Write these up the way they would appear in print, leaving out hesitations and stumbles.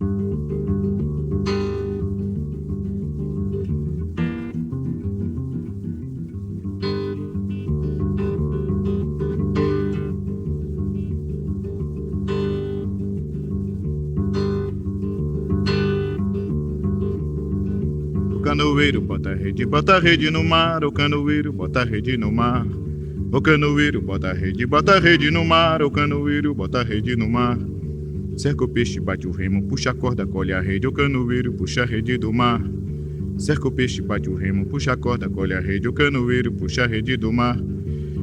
O canoeiro bota a rede no mar, o canoeiro bota a rede no mar. O canoeiro bota a rede no mar, o canoeiro bota a rede no mar. Cerca o peixe, bate o remo, puxa a corda, colhe a rede, o canoeiro puxa a rede do mar. Cerca o peixe, bate o remo, puxa a corda, colhe a rede, o canoeiro puxa a rede do mar.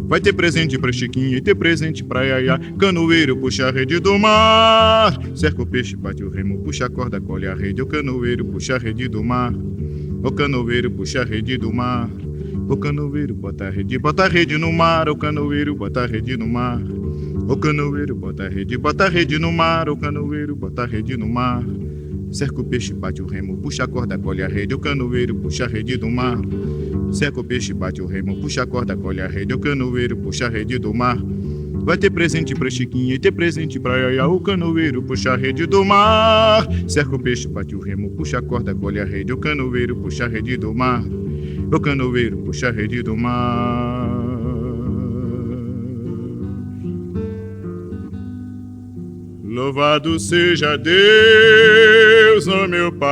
Vai ter presente pra Chiquinha e ter presente pra Yaya, canoeiro puxa a rede do mar. Cerca o peixe, bate o remo, puxa a corda, colhe a rede, o canoeiro puxa a rede do mar. O canoeiro puxa a rede do mar. O canoeiro bota a rede no mar, o canoeiro bota a rede no mar. O canoeiro bota a rede no mar, o canoeiro bota a rede no mar. Cerca o peixe, bate o remo, puxa a corda, colhe a rede, o canoeiro puxa a rede do mar. Cerca o peixe, bate o remo, puxa a corda, colhe a rede, o canoeiro puxa a rede do mar. Vai ter presente pra Chiquinha e ter presente pra Yaya, o canoeiro puxa a rede do mar. Cerca o peixe, bate o remo, puxa a corda, colhe a rede, o canoeiro puxa a rede do mar. O canoeiro puxa a rede do mar. Louvado seja Deus, ó meu Pai.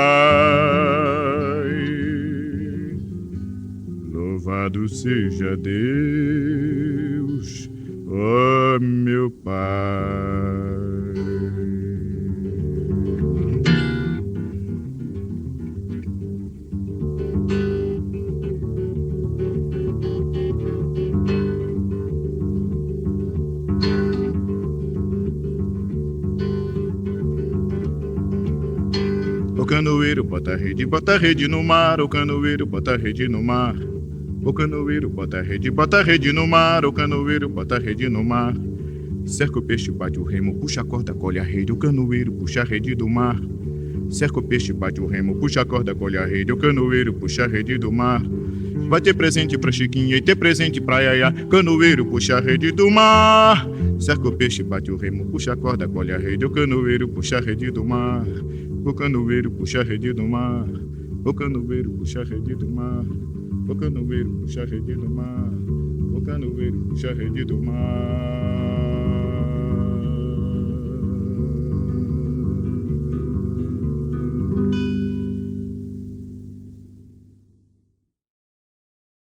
Louvado seja Deus, ó meu Pai. O canoeiro bota a rede no mar, o canoeiro bota a rede no mar. O canoeiro bota a rede no mar, o canoeiro bota a rede no mar. Cerca o peixe, bate o remo, puxa a corda, colhe a rede, o canoeiro puxa a rede do mar. Cerca o peixe, bate o remo, puxa a corda, colhe a rede, o canoeiro puxa a rede do mar. Vai ter presente pra Chiquinha e ter presente pra Yaya, canoeiro puxa a rede do mar. Cerca o peixe, bate o remo, puxa a corda, colhe a rede, o canoeiro puxa a rede do mar. O canoeiro puxa a rede do mar. O canoeiro puxa a rede do mar. O canoeiro puxa a rede do mar. O canoeiro puxa a rede do mar.